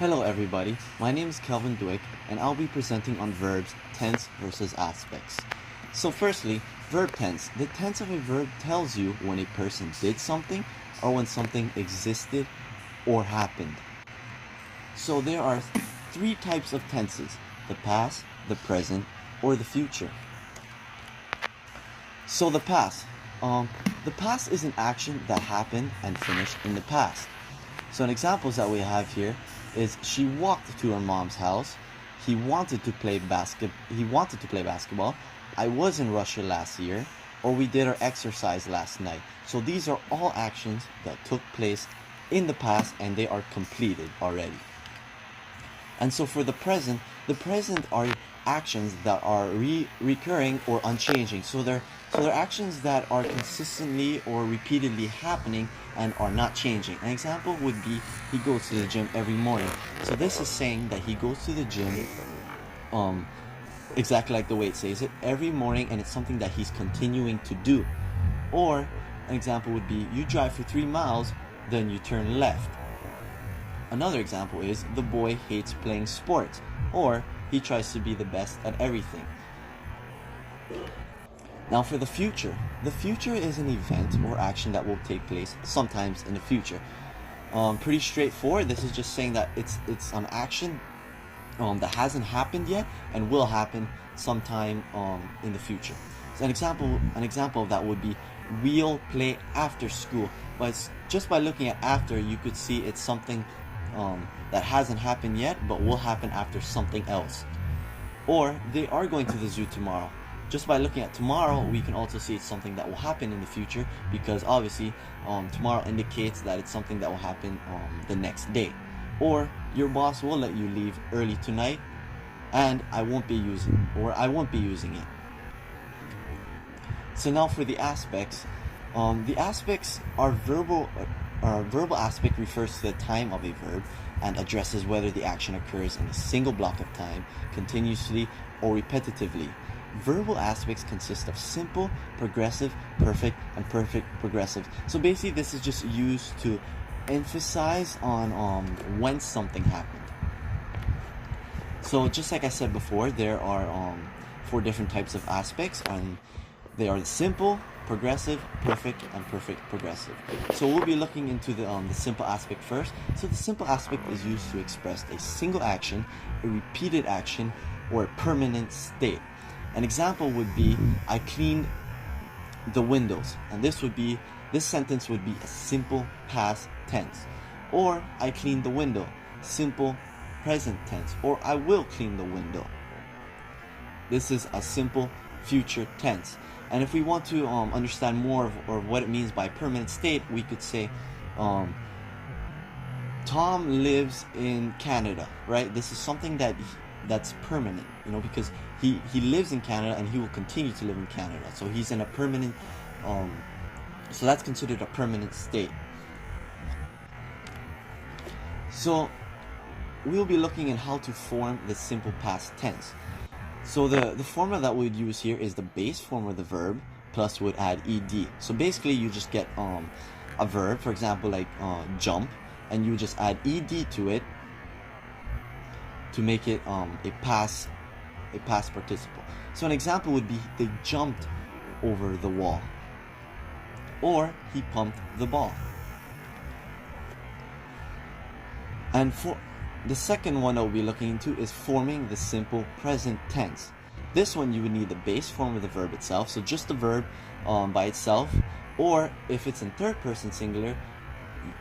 Hello everybody, my name is Kelvin Dweck and I'll be presenting on verbs, tense versus aspects. So firstly, verb tense. The tense of a verb tells you when a person did something or when something existed or happened. So there are three types of tenses: the past, the present, or the future. So the past. The past is an action that happened and finished in the past. So an examples that we have here is she walked to her mom's house. He wanted to play basketball. I was in Russia last year, or we did our exercise last night. So these are all actions that took place in the past and they are completed already. And so for the present are actions that are recurring or unchanging. So they're actions that are consistently or repeatedly happening and are not changing. An example would be he goes to the gym every morning. So this is saying that he goes to the gym exactly like the way it says it, every morning, and it's something that he's continuing to do. Or an example would be you drive for 3 miles, then you turn left. Another example is the boy hates playing sports, or he tries to be the best at everything. Now for the future is an event or action that will take place sometimes in the future. Pretty straightforward. This is just saying that it's an action that hasn't happened yet and will happen sometime in the future. So an example of that would be we'll play after school. But just by looking at after, you could see it's something that hasn't happened yet but will happen after something else. Or they are going to the zoo tomorrow. Just by looking at tomorrow, we can also see it's something that will happen in the future, because obviously tomorrow indicates that it's something that will happen the next day. Or your boss will let you leave early tonight and I won't be using it. So now for the aspects. The aspects are verbal. Verbal aspect refers to the time of a verb and addresses whether the action occurs in a single block of time, continuously, or repetitively. Verbal aspects consist of simple, progressive, perfect, and perfect progressive. So basically this is just used to emphasize on when something happened. So just like I said before, there are 4 different types of aspects, and they are simple, progressive, perfect, and perfect progressive. So we'll be looking into the simple aspect first. So the simple aspect is used to express a single action, a repeated action, or a permanent state. An example would be I cleaned the windows, and this sentence would be a simple past tense. Or I cleaned the window, simple present tense. Or I will clean the window. This is a simple future tense. And if we want to understand more of what it means by permanent state, we could say Tom lives in Canada, right? This is something that's permanent, because he lives in Canada and he will continue to live in Canada. So he's in a permanent, so that's considered a permanent state. So we'll be looking at how to form the simple past tense. So the formula that we'd use here is the base form of the verb plus would add ed. So basically you just get a verb, for example like jump, and you just add ed to it to make it a past participle. So an example would be they jumped over the wall, or he pumped the ball. And for the second one that we'll be looking into is forming the simple present tense. This one you would need the base form of the verb itself, so just the verb by itself, or if it's in third person singular,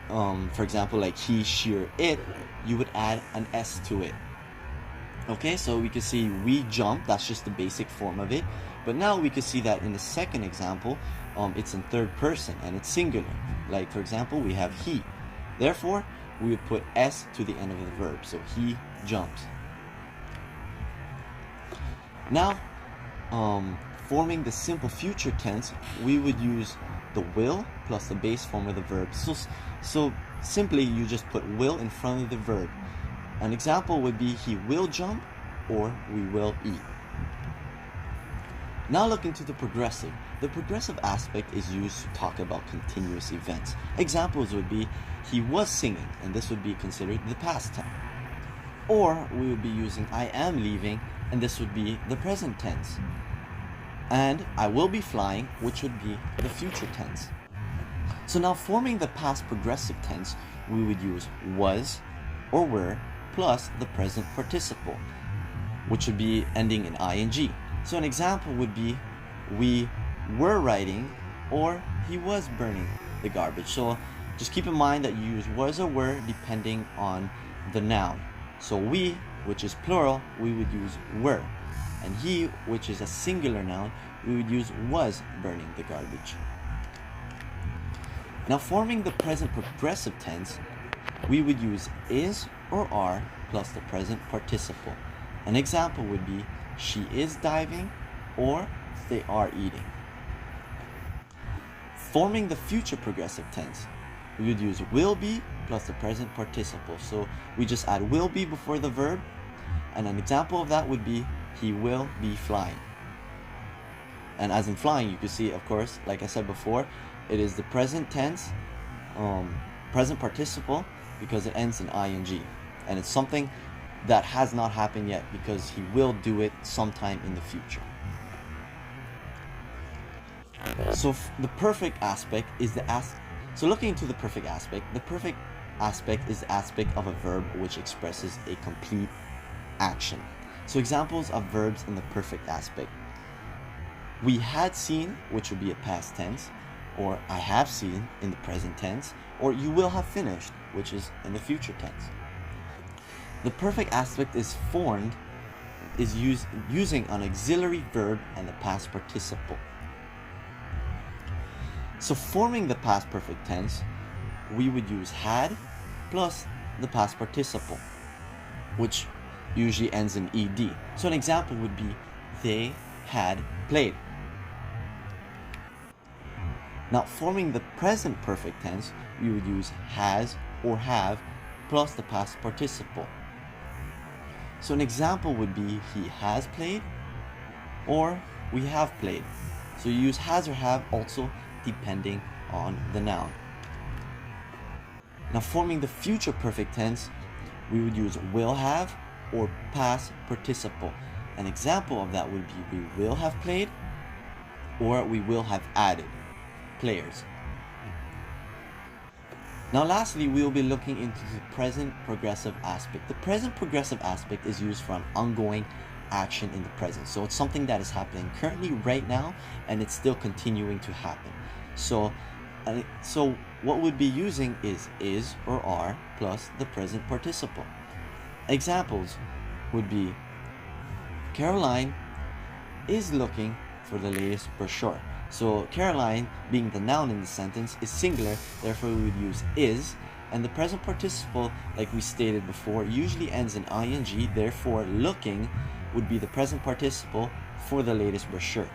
for example like he, she, or it, you would add an s to it. Okay, so we can see we jump, that's just the basic form of it. But now we can see that in the second example, it's in third person and it's singular. Like for example, we have he. Therefore, we would put s to the end of the verb, so he jumps. Now, forming the simple future tense, we would use the will plus the base form of the verb. So simply you just put will in front of the verb. An example would be he will jump, or we will eat. Now look into the progressive. The progressive aspect is used to talk about continuous events. Examples would be he was singing, and this would be considered the past tense. Or we would be using I am leaving, and this would be the present tense. And I will be flying, which would be the future tense. So now forming the past progressive tense, we would use was or were plus the present participle, which would be ending in ing. So an example would be we were writing or he was burning the garbage. So just keep in mind that you use was or were depending on the noun. So we, which is plural, we would use were. And he, which is a singular noun, we would use was burning the garbage. Now forming the present progressive tense, we would use is or are plus the present participle. An example would be she is diving or they are eating. Forming the future progressive tense, we would use will be plus the present participle. So we just add will be before the verb, and an example of that would be he will be flying. And as in flying, you can see, of course, like I said before, it is the present tense, present participle, because it ends in ing, and it's something that has not happened yet because he will do it sometime in the future. So the perfect aspect is so looking into the perfect aspect is the aspect of a verb which expresses a complete action. So examples of verbs in the perfect aspect: we had seen, which would be a past tense, or I have seen in the present tense, or you will have finished, which is in the future tense. The perfect aspect is using an auxiliary verb and the past participle. So forming the past perfect tense, we would use had plus the past participle, which usually ends in ed. So an example would be they had played. Now forming the present perfect tense, we would use has or have plus the past participle. So an example would be he has played or we have played. So you use has or have also depending on the noun. Now forming the future perfect tense, we would use will have or past participle. An example of that would be we will have played or we will have added players. Now lastly, we will be looking into the present progressive aspect. The present progressive aspect is used for an ongoing action in the present. So it's something that is happening currently right now and it's still continuing to happen. So what we'd be using is or are plus the present participle. Examples would be Caroline is looking for the latest brochure. So Caroline, being the noun in the sentence, is singular, therefore we would use is, and the present participle, like we stated before, usually ends in ing, therefore looking would be the present participle for the latest brochure.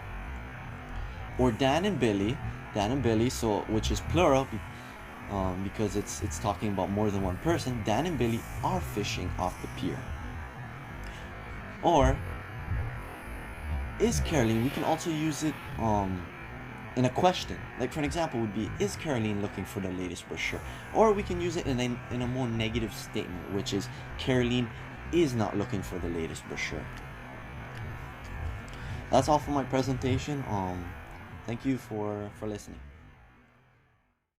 Or Dan and Billy, so which is plural because it's talking about more than one person. Dan and Billy are fishing off the pier. Or is Caroline, we can also use it in a question. Like for an example would be, is Caroline looking for the latest brochure? Or we can use it in a more negative statement, which is Caroline is not looking for the latest brochure. That's all for my presentation. Thank you for listening.